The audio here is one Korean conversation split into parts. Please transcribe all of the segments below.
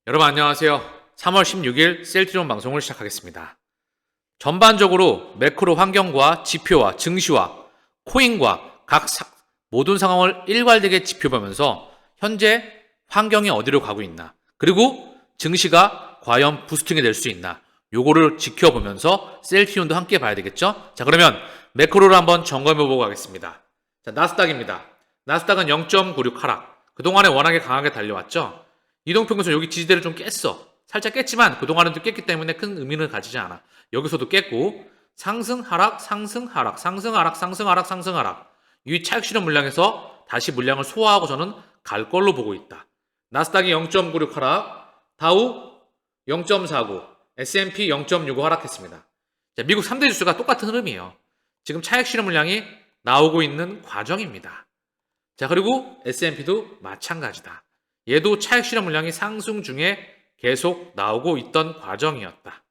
여러분 안녕하세요. 3월 16일 셀트리온 방송을 시작하겠습니다. 전반적으로 매크로 환경과 지표와 증시와 코인과 각 모든 상황을 일괄되게 지표보면서 현재 환경이 어디로 가고 있나, 그리고 증시가 과연 부스팅이 될 수 있나, 요거를 지켜보면서 셀트리온도 함께 봐야 되겠죠? 자, 그러면 매크로를 한번 점검해보고 가겠습니다. 자, 나스닥입니다. 나스닥은 0.96 하락. 그동안에 워낙에 강하게 달려왔죠? 이동평균선 여기 지지대를 좀 깼어. 살짝 깼지만 그동안은 또 깼기 때문에 큰 의미를 가지지 않아. 여기서도 깼고 상승 하락 상승 하락 상승 하락 상승 하락 상승 하락. 이 차익 실현 물량에서 다시 물량을 소화하고 저는 갈 걸로 보고 있다. 나스닥이 0.96 하락, 다우 0.49, S&P 0.65 하락했습니다. 자, 미국 3대 지수가 똑같은 흐름이에요. 지금 차익 실현 물량이 나오고 있는 과정입니다. 자, 그리고 S&P도 마찬가지다. 얘도 차익 실현 물량이 상승 중에 계속 나오고 있던 과정이었다.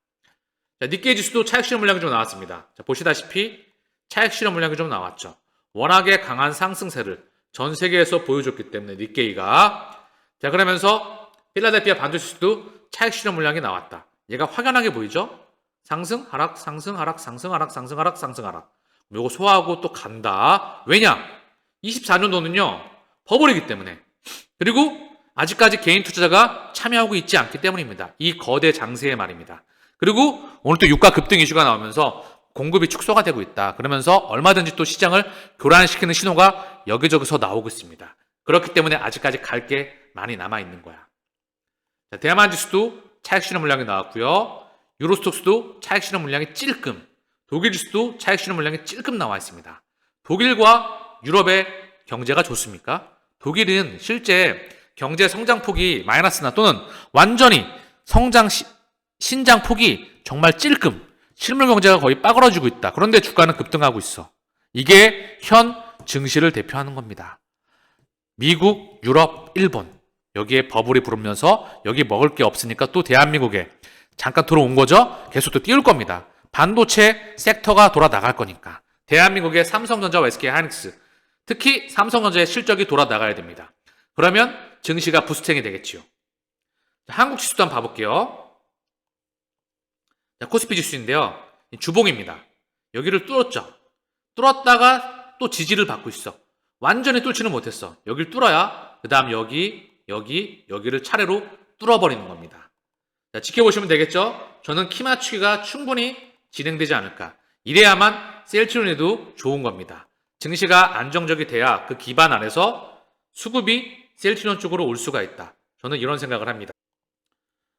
자, 니케이 지수도 차익 실현 물량이 좀 나왔습니다. 자, 보시다시피 차익 실현 물량이 좀 나왔죠. 워낙에 강한 상승세를 전 세계에서 보여줬기 때문에 니케이가. 자, 그러면서 필라델피아 반도 지수도 차익 실현 물량이 나왔다. 얘가 확연하게 보이죠? 상승 하락 상승 하락 상승 하락 상승 하락 상승 하락. 요거 소화하고 또 간다. 왜냐? 24년도는요 버블이기 때문에. 그리고 아직까지 개인 투자자가 참여하고 있지 않기 때문입니다. 이 거대 장세의 말입니다. 그리고 오늘 또 유가 급등 이슈가 나오면서 공급이 축소가 되고 있다. 그러면서 얼마든지 또 시장을 교란시키는 신호가 여기저기서 나오고 있습니다. 그렇기 때문에 아직까지 갈 게 많이 남아있는 거야. 자, 대만 지수도 차익 실현 물량이 나왔고요. 유로스톡스도 차익 실현 물량이 찔끔, 독일 지수도 차익 실현 물량이 찔끔 나와 있습니다. 독일과 유럽의 경제가 좋습니까? 독일은 실제 경제 성장폭이 마이너스나 또는 완전히 신장폭이 정말 찔끔, 실물 경제가 거의 빠그러지고 있다. 그런데 주가는 급등하고 있어. 이게 현 증시를 대표하는 겁니다. 미국, 유럽, 일본 여기에 버블이 부르면서 여기 먹을 게 없으니까 또 대한민국에 잠깐 들어온 거죠. 계속 또 띄울 겁니다. 반도체 섹터가 돌아 나갈 거니까. 대한민국의 삼성전자와 SK하이닉스, 특히 삼성전자의 실적이 돌아 나가야 됩니다. 그러면 증시가 부스팅이 되겠지요. 자, 한국 지수도 한번 봐볼게요. 자, 코스피 지수인데요. 주봉입니다. 여기를 뚫었죠. 뚫었다가 또 지지를 받고 있어. 완전히 뚫지는 못했어. 여기를 뚫어야 그 다음 여기를 차례로 뚫어버리는 겁니다. 자, 지켜보시면 되겠죠. 저는 키 맞추기가 충분히 진행되지 않을까. 이래야만 셀트리온에도 좋은 겁니다. 증시가 안정적이 돼야 그 기반 안에서 수급이 셀트리온 쪽으로 올 수가 있다. 저는 이런 생각을 합니다.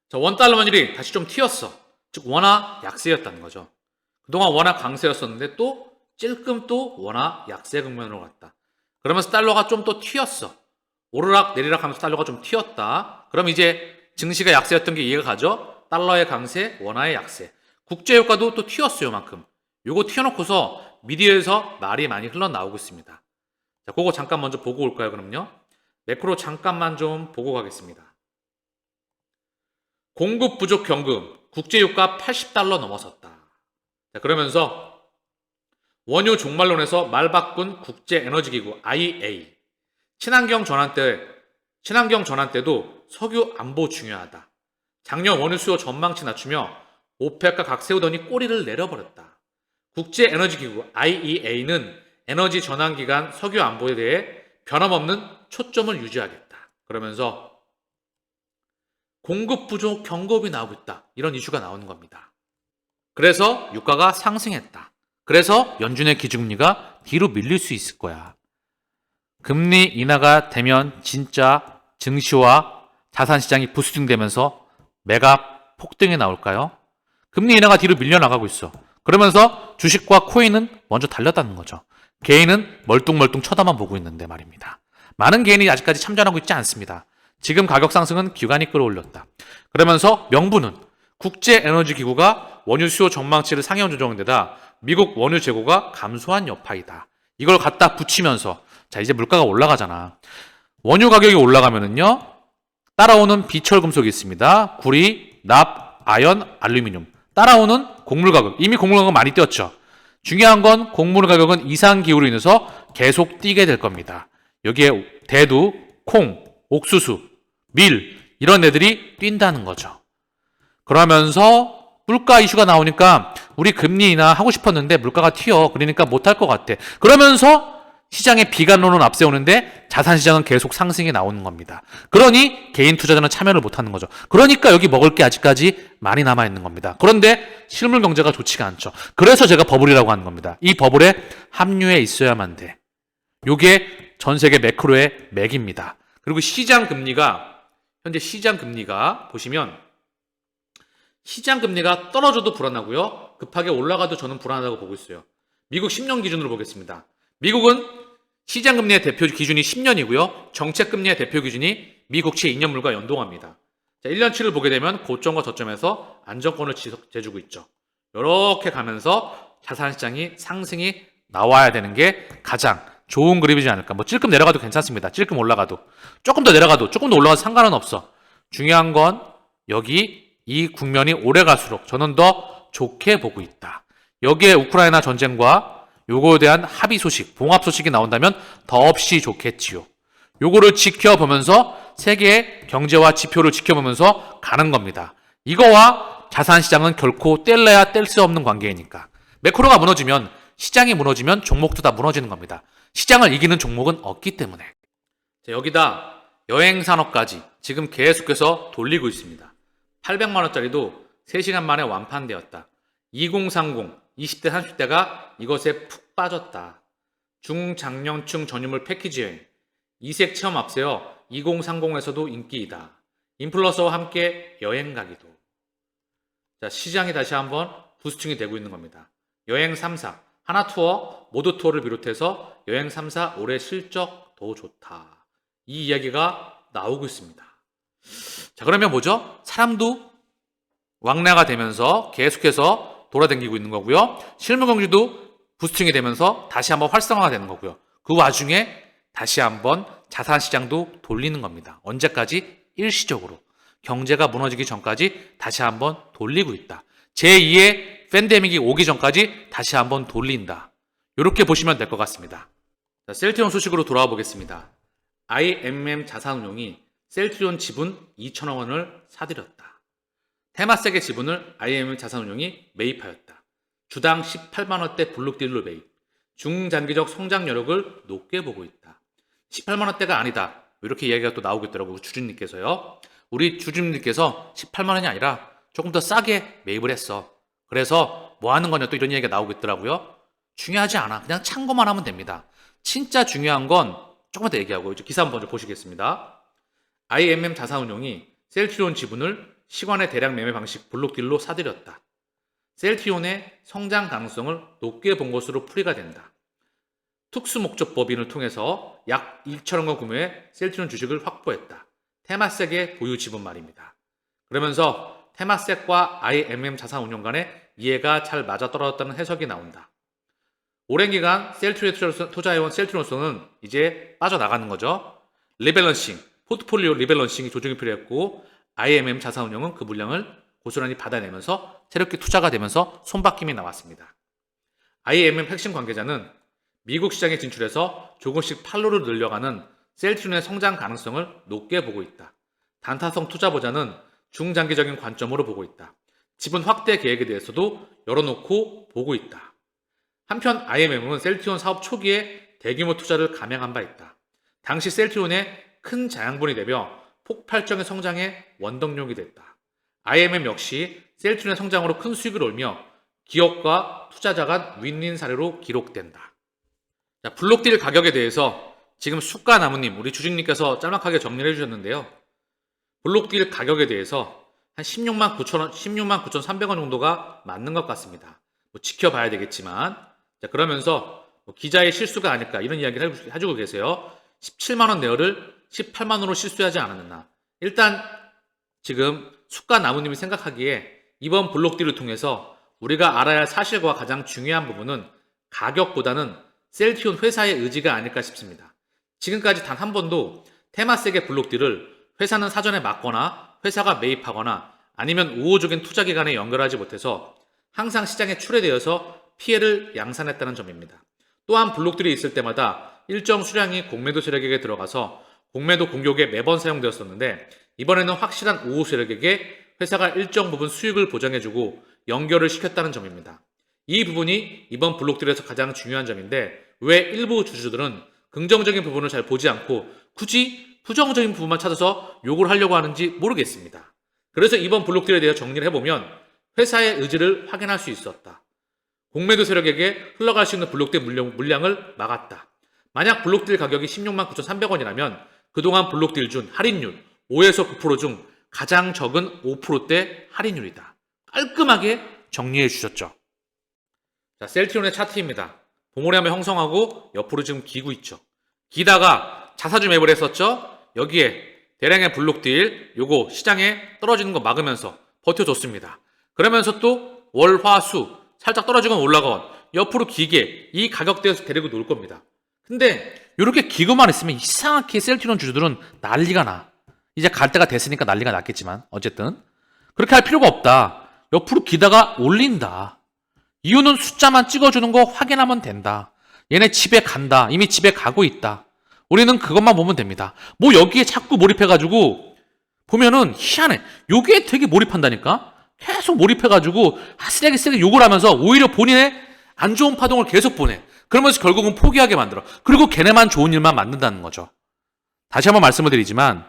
자, 원달러 환율이 다시 좀 튀었어. 즉 원화 약세였다는 거죠. 그동안 원화 강세였었는데 또 찔끔 또 원화 약세 국면으로 갔다. 그러면서 달러가 좀 또 튀었어. 오르락 내리락 하면서 달러가 좀 튀었다. 그럼 이제 증시가 약세였던 게 이해가 가죠? 달러의 강세, 원화의 약세. 국제유가도 또 튀었어요, 만큼. 요거 튀어놓고서 미디어에서 말이 많이 흘러나오고 있습니다. 자, 그거 잠깐 먼저 보고 올까요, 그럼요? 매크로 잠깐만 좀 보고 가겠습니다. 공급 부족 경금, 국제유가 80달러 넘어섰다. 자, 그러면서 원유 종말론에서 말 바꾼 국제에너지기구 IEA, 친환경 전환 때도 석유 안보 중요하다. 작년 원유 수요 전망치 낮추며 오펙과 각 세우더니 꼬리를 내려버렸다. 국제에너지기구 IEA는 에너지 전환기간 석유 안보에 대해 변함없는 초점을 유지하겠다. 그러면서 공급 부족 경고음이 나오고 있다. 이런 이슈가 나오는 겁니다. 그래서 유가가 상승했다. 그래서 연준의 기준금리가 뒤로 밀릴 수 있을 거야. 금리 인하가 되면 진짜 증시와 자산시장이 부스팅되면서 메가 폭등이 나올까요? 금리 인하가 뒤로 밀려나가고 있어. 그러면서 주식과 코인은 먼저 달렸다는 거죠. 개인은 멀뚱멀뚱 쳐다만 보고 있는데 말입니다. 많은 개인이 아직까지 참전하고 있지 않습니다. 지금 가격 상승은 기관이 끌어올렸다. 그러면서 명분은 국제에너지기구가 원유 수요 전망치를 상향 조정한 데다 미국 원유 재고가 감소한 여파이다. 이걸 갖다 붙이면서 자, 이제 물가가 올라가잖아. 원유 가격이 올라가면은요, 따라오는 비철 금속이 있습니다. 구리, 납, 아연, 알루미늄. 따라오는 곡물 가격. 이미 곡물 가격 많이 뛰었죠. 중요한 건 곡물 가격은 이상 기후로 인해서 계속 뛰게 될 겁니다. 여기에 대두, 콩, 옥수수, 밀 이런 애들이 뛴다는 거죠. 그러면서 물가 이슈가 나오니까 우리 금리 인하 하고 싶었는데 물가가 튀어. 그러니까 못할 것 같아. 그러면서 시장의 비관론을 앞세우는데 자산시장은 계속 상승이 나오는 겁니다. 그러니 개인 투자자는 참여를 못하는 거죠. 그러니까 여기 먹을 게 아직까지 많이 남아있는 겁니다. 그런데 실물 경제가 좋지가 않죠. 그래서 제가 버블이라고 하는 겁니다. 이 버블에 합류해 있어야만 돼. 요게 전 세계 매크로의 맥입니다. 그리고 시장 금리가 현재 시장 금리가 보시면 시장 금리가 떨어져도 불안하고요. 급하게 올라가도 저는 불안하다고 보고 있어요. 미국 10년 기준으로 보겠습니다. 미국은 시장 금리의 대표 기준이 10년이고요. 정책 금리의 대표 기준이 미국채 2년물과 연동합니다. 자, 1년치를 보게 되면 고점과 저점에서 안정권을 재주고 있죠. 이렇게 가면서 자산시장이 상승이 나와야 되는 게 가장 좋은 그림이지 않을까. 뭐 찔끔 내려가도 괜찮습니다. 찔끔 올라가도. 조금 더 내려가도 조금 더 올라가도 상관은 없어. 중요한 건 여기 이 국면이 오래 갈수록 저는 더 좋게 보고 있다. 여기에 우크라이나 전쟁과 요거에 대한 합의 소식, 봉합 소식이 나온다면 더없이 좋겠지요. 요거를 지켜보면서 세계의 경제와 지표를 지켜보면서 가는 겁니다. 이거와 자산시장은 결코 뗄래야 뗄 수 없는 관계이니까. 매크로가 무너지면 시장이 무너지면 종목도 다 무너지는 겁니다. 시장을 이기는 종목은 없기 때문에. 자, 여기다 여행산업까지 지금 계속해서 돌리고 있습니다. 800만 원짜리도 3시간 만에 완판되었다. 2030 20대 30대가 이것에 푹 빠졌다. 중장년층 전유물 패키지 여행, 이색 체험 앞세워 2030에서도 인기이다. 인플루언서와 함께 여행 가기도. 자, 시장이 다시 한번 부스팅이 되고 있는 겁니다. 여행 3사, 하나투어, 모두투어를 비롯해서 여행 3사 올해 실적 더 좋다. 이 이야기가 나오고 있습니다. 자, 그러면 뭐죠? 사람도 왕래가 되면서 계속해서 돌아다니고 있는 거고요. 실물 경제도 부스팅이 되면서 다시 한번 활성화가 되는 거고요. 그 와중에 다시 한번 자산 시장도 돌리는 겁니다. 언제까지? 일시적으로. 경제가 무너지기 전까지 다시 한번 돌리고 있다. 제2의 팬데믹이 오기 전까지 다시 한번 돌린다. 이렇게 보시면 될 것 같습니다. 자, 셀트리온 소식으로 돌아와 보겠습니다. IMM 자산운용이 셀트리온 지분 2천억 원을 사들였다. 테마섹의 지분을 IMM 자산운용이 매입하였다. 주당 18만 원대 블록딜로 매입. 중장기적 성장 여력을 높게 보고 있다. 18만 원대가 아니다. 이렇게 이야기가 또 나오고 있더라고요. 주주님께서요. 우리 주주님께서 18만 원이 아니라 조금 더 싸게 매입을 했어. 그래서 뭐 하는 거냐 또 이런 이야기가 나오고 있더라고요. 중요하지 않아. 그냥 참고만 하면 됩니다. 진짜 중요한 건 조금 더 얘기하고 이제 기사 한번 먼저 보시겠습니다. IMM 자산운용이 셀트리온 지분을 시간의 대량 매매 방식 블록딜로 사들였다. 셀트리온의 성장 가능성을 높게 본 것으로 풀이가 된다. 특수목적 법인을 통해서 약 1천억 원 규모의 셀트리온 주식을 확보했다. 테마섹의 보유 지분 말입니다. 그러면서 테마섹과 IMM 자산운용 간의 이해가 잘 맞아떨어졌다는 해석이 나온다. 오랜 기간 셀트리온에 투자해온 셀트리온으로서는 이제 빠져나가는 거죠. 리밸런싱, 포트폴리오 리밸런싱이 조정이 필요했고 IMM 자산운용은 그 물량을 고스란히 받아내면서 새롭게 투자가 되면서 손바뀜이 나왔습니다. IMM 핵심 관계자는 미국 시장에 진출해서 조금씩 판로를 늘려가는 셀트리온의 성장 가능성을 높게 보고 있다. 단타성 투자보다는 중장기적인 관점으로 보고 있다. 지분 확대 계획에 대해서도 열어놓고 보고 있다. 한편 IMM은 셀트리온 사업 초기에 대규모 투자를 감행한 바 있다. 당시 셀트리온의 큰 자양분이 되며 폭발적인 성장의 원동력이 됐다. IMM 역시 셀트리온의 성장으로 큰 수익을 올며 기업과 투자자 간 윈윈 사례로 기록된다. 자, 블록딜 가격에 대해서 지금 숫가나무님, 우리 주식님께서 짤막하게 정리를 해주셨는데요. 블록딜 가격에 대해서 한 16만 9천 16만 9,300원 정도가 맞는 것 같습니다. 뭐 지켜봐야 되겠지만, 자, 그러면서 뭐 기자의 실수가 아닐까 이런 이야기를 해주고 계세요. 17만 원 내어를 18만 원으로 실수하지 않았나. 일단 지금 숫가나무님이 생각하기에 이번 블록딜을 통해서 우리가 알아야 할 사실과 가장 중요한 부분은 가격보다는 셀트리온 회사의 의지가 아닐까 싶습니다. 지금까지 단 한 번도 테마섹의 블록딜을 회사는 사전에 막거나 회사가 매입하거나 아니면 우호적인 투자기관에 연결하지 못해서 항상 시장에 출회되어서 피해를 양산했다는 점입니다. 또한 블록딜이 있을 때마다 일정 수량이 공매도 세력에게 들어가서 공매도 공격에 매번 사용되었었는데 이번에는 확실한 우호 세력에게 회사가 일정 부분 수익을 보장해주고 연결을 시켰다는 점입니다. 이 부분이 이번 블록딜에서 가장 중요한 점인데 왜 일부 주주들은 긍정적인 부분을 잘 보지 않고 굳이 부정적인 부분만 찾아서 욕을 하려고 하는지 모르겠습니다. 그래서 이번 블록딜에 대해 정리를 해보면 회사의 의지를 확인할 수 있었다. 공매도 세력에게 흘러갈 수 있는 블록딜 물량을 막았다. 만약 블록딜 가격이 16만 9,300원이라면 그동안 블록딜 준 할인율 5에서 9% 중 가장 적은 5%대 할인율이다. 깔끔하게 정리해 주셨죠. 자, 셀트리온의 차트입니다. 봉오리하면 형성하고 옆으로 지금 기고 있죠. 기다가 자사주 매입을 했었죠. 여기에 대량의 블록딜 요거 시장에 떨어지는 거 막으면서 버텨줬습니다. 그러면서 또 월, 화, 수 살짝 떨어지건 올라가건 옆으로 기게 이 가격대에서 데리고 놀 겁니다. 근데 이렇게 기고만 있으면 이상하게 셀트리온 주주들은 난리가 나. 이제 갈 때가 됐으니까 난리가 났겠지만 어쨌든 그렇게 할 필요가 없다. 옆으로 기다가 올린다. 이유는 숫자만 찍어주는 거 확인하면 된다. 얘네 집에 간다. 이미 집에 가고 있다. 우리는 그것만 보면 됩니다. 뭐 여기에 자꾸 몰입해가지고 보면은 희한해. 여기에 되게 몰입한다니까. 계속 몰입해가지고 쓰레기 욕을 하면서 오히려 본인의 안 좋은 파동을 계속 보내. 그러면서 결국은 포기하게 만들어. 그리고 걔네만 좋은 일만 만든다는 거죠. 다시 한번 말씀을 드리지만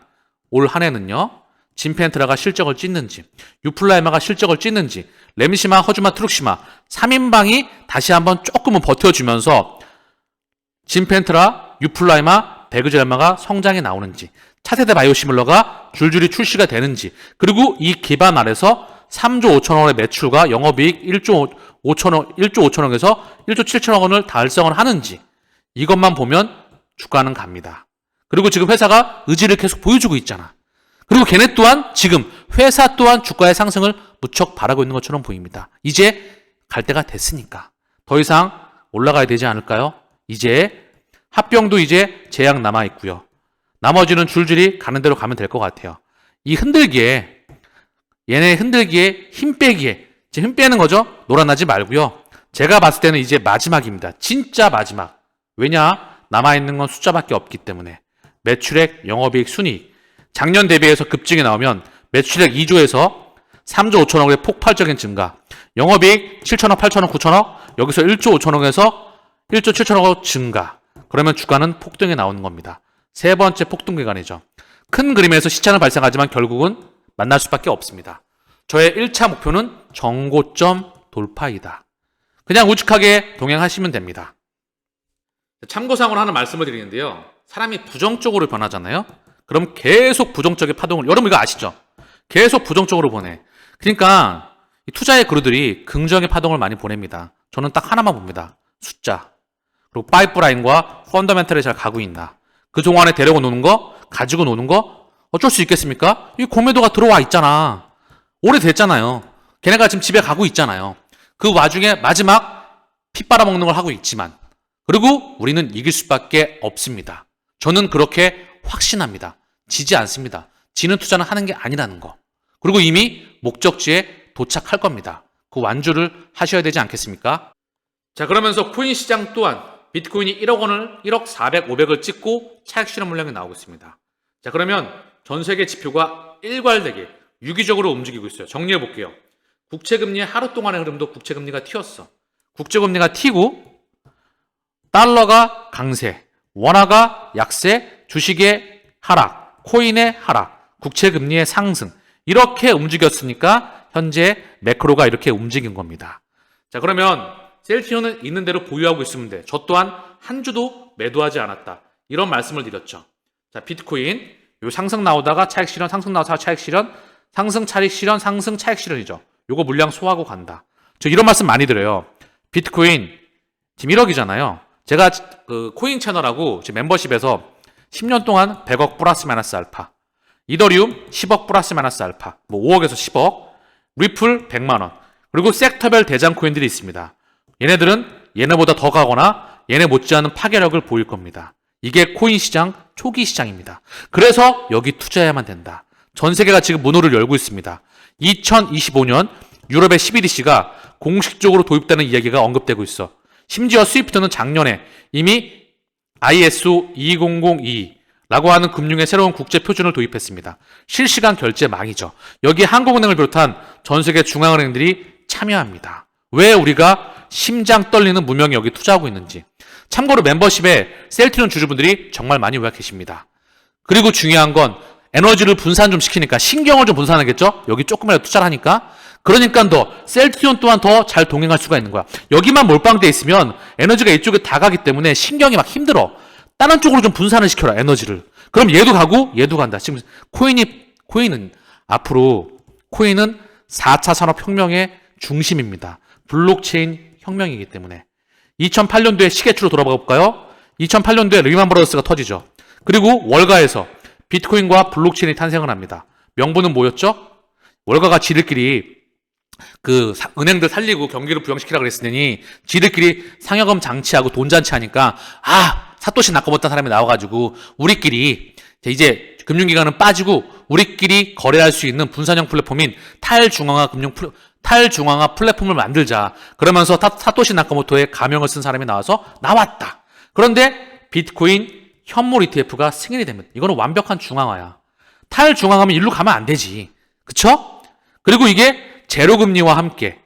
올 한 해는요. 진펜트라가 실적을 찢는지 유플라이마가 실적을 찢는지 램시마, 허즈마, 트룩시마 3인방이 다시 한번 조금은 버텨주면서 진펜트라, 유플라이마, 베그젤마가 성장이 나오는지 차세대 바이오시밀러가 줄줄이 출시가 되는지 그리고 이 기반 아래서 3조 5천억의 매출과 영업이익 1조 5천억에서 1조 7천억 원을 달성을 하는지 이것만 보면 주가는 갑니다. 그리고 지금 회사가 의지를 계속 보여주고 있잖아. 그리고 걔네 또한 지금 회사 또한 주가의 상승을 무척 바라고 있는 것처럼 보입니다. 이제 갈 때가 됐으니까 더 이상 올라가야 되지 않을까요? 이제 합병도 이제 제약 남아 있고요. 나머지는 줄줄이 가는 대로 가면 될 것 같아요. 이 흔들기에 얘네 흔들기에 힘 빼기에 지금 힘 빼는 거죠. 놀아나지 말고요. 제가 봤을 때는 이제 마지막입니다. 진짜 마지막. 왜냐? 남아있는 건 숫자밖에 없기 때문에 매출액, 영업이익, 순이익 작년 대비해서 급증이 나오면 매출액 2조에서 3조 5천억의 폭발적인 증가 영업이익 7천억, 8천억, 9천억 여기서 1조 5천억에서 1조 7천억 증가 그러면 주가는 폭등이 나오는 겁니다. 세 번째 폭등 기간이죠. 큰 그림에서 시차는 발생하지만 결국은 만날 수밖에 없습니다. 저의 1차 목표는 정고점 돌파이다. 그냥 우직하게 동행하시면 됩니다. 참고사항으로 하나 말씀을 드리는데요. 사람이 부정적으로 변하잖아요. 그럼 계속 부정적인 파동을 여러분 이거 아시죠? 계속 부정적으로 보내. 그러니까 이 투자의 그루들이 긍정의 파동을 많이 보냅니다. 저는 딱 하나만 봅니다. 숫자. 그리고 파이프라인과 펀더멘털에 잘 가고 있나. 그 동안에 데리고 노는 거, 가지고 노는 거 어쩔 수 있겠습니까? 이 공매도가 들어와 있잖아. 오래됐잖아요. 걔네가 지금 집에 가고 있잖아요. 그 와중에 마지막 피 빨아먹는 걸 하고 있지만 그리고 우리는 이길 수밖에 없습니다. 저는 그렇게 확신합니다. 지지 않습니다. 지는 투자는 하는 게 아니라는 거. 그리고 이미 목적지에 도착할 겁니다. 그 완주를 하셔야 되지 않겠습니까? 자, 그러면서 코인 시장 또한 비트코인이 1억 원을 1억 400, 500을 찍고 차익 실현 물량이 나오고 있습니다. 자, 그러면 전 세계 지표가 일괄되게 유기적으로 움직이고 있어요. 정리해 볼게요. 국채금리의 하루 동안의 흐름도 국채금리가 튀었어. 국채금리가 튀고 달러가 강세, 원화가 약세, 주식의 하락, 코인의 하락, 국채금리의 상승 이렇게 움직였으니까 현재 매크로가 이렇게 움직인 겁니다. 자, 그러면 셀트리온은 있는 대로 보유하고 있으면 돼. 저 또한 한 주도 매도하지 않았다. 이런 말씀을 드렸죠. 자, 비트코인 요 상승 나오다가 차익 실현, 상승 나오다가 차익 실현, 상승 차익 실현, 상승 차익 실현이죠. 요거 물량 소화하고 간다. 저 이런 말씀 많이 드려요. 비트코인 지금 1억이잖아요. 제가 그 코인 채널하고 지금 멤버십에서 10년 동안 100억 플러스 마이너스 알파, 이더리움 10억 플러스 마이너스 알파, 뭐 5억에서 10억, 리플 100만 원, 그리고 섹터별 대장 코인들이 있습니다. 얘네들은 얘네보다 더 가거나 얘네 못지않은 파괴력을 보일 겁니다. 이게 코인 시장 초기 시장입니다. 그래서 여기 투자해야만 된다. 전 세계가 지금 문호를 열고 있습니다. 2025년 유럽의 CBDC가 공식적으로 도입되는 이야기가 언급되고 있어. 심지어 스위프트는 작년에 이미 ISO 2002 라고 하는 금융의 새로운 국제 표준을 도입했습니다. 실시간 결제망이죠. 여기에 한국은행을 비롯한 전 세계 중앙은행들이 참여합니다. 왜 우리가 심장 떨리는 무명이 여기 투자하고 있는지. 참고로 멤버십에 셀트리온 주주분들이 정말 많이 모여 계십니다. 그리고 중요한 건 에너지를 분산 좀 시키니까 신경을 좀 분산하겠죠? 여기 조금이라도 투자를 하니까. 그러니까 더 셀트리온 또한 더 잘 동행할 수가 있는 거야. 여기만 몰빵돼 있으면 에너지가 이쪽에 다 가기 때문에 신경이 막 힘들어. 다른 쪽으로 좀 분산을 시켜라, 에너지를. 그럼 얘도 가고 얘도 간다. 지금 코인은 앞으로 코인은 4차 산업혁명의 중심입니다. 블록체인 혁명이기 때문에. 2008년도에 시계추로 돌아가 볼까요? 2008년도에 리만 브라더스가 터지죠. 그리고 월가에서 비트코인과 블록체인이 탄생을 합니다. 명분은 뭐였죠? 월가가 지들끼리 은행들 살리고 경기를 부양시키라 그랬으니 지들끼리 상여금 장치하고 돈 장치하니까 사토시 나카모토 사람이 나와가지고 우리끼리 이제 금융기관은 빠지고 우리끼리 거래할 수 있는 분산형 플랫폼인 탈중앙화 플랫폼을 만들자. 그러면서 사토시 나카모토의 가명을 쓴 사람이 나왔다. 그런데 비트코인 현물 ETF가 승인이 됩니다. 이거는 완벽한 중앙화야. 탈중앙화면 일로 가면 안 되지. 그쵸? 그리고 이게 제로금리와 함께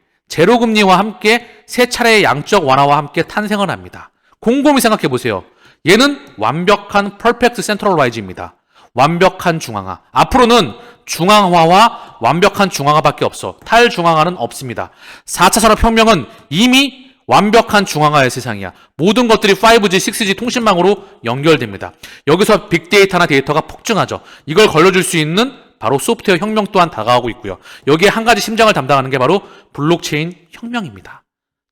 세 차례의 양적 완화와 함께 탄생을 합니다. 곰곰이 생각해 보세요. 얘는 완벽한 퍼펙트 센트럴라이즈입니다. 완벽한 중앙화. 앞으로는 중앙화와 완벽한 중앙화밖에 없어. 탈중앙화는 없습니다. 4차 산업혁명은 이미 완벽한 중앙화의 세상이야. 모든 것들이 5G, 6G 통신망으로 연결됩니다. 여기서 빅데이터나 데이터가 폭증하죠. 이걸 걸려줄 수 있는 바로 소프트웨어 혁명 또한 다가오고 있고요. 여기에 한 가지 심장을 담당하는 게 바로 블록체인 혁명입니다.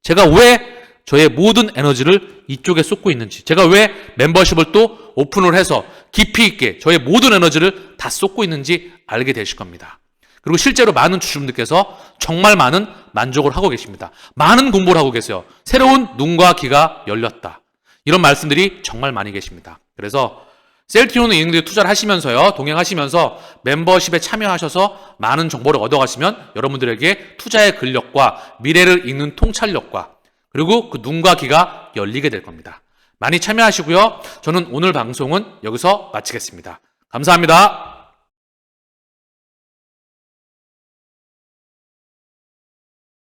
제가 왜 저의 모든 에너지를 이쪽에 쏟고 있는지, 제가 왜 멤버십을 또 오픈을 해서 깊이 있게 저의 모든 에너지를 다 쏟고 있는지 알게 되실 겁니다. 그리고 실제로 많은 주주분들께서 정말 많은 만족을 하고 계십니다. 많은 공부를 하고 계세요. 새로운 눈과 귀가 열렸다. 이런 말씀들이 정말 많이 계십니다. 그래서 셀트리온 은행들이 투자를 하시면서요, 동행하시면서 멤버십에 참여하셔서 많은 정보를 얻어가시면 여러분들에게 투자의 근력과 미래를 읽는 통찰력과 그리고 그 눈과 귀가 열리게 될 겁니다. 많이 참여하시고요. 저는 오늘 방송은 여기서 마치겠습니다. 감사합니다.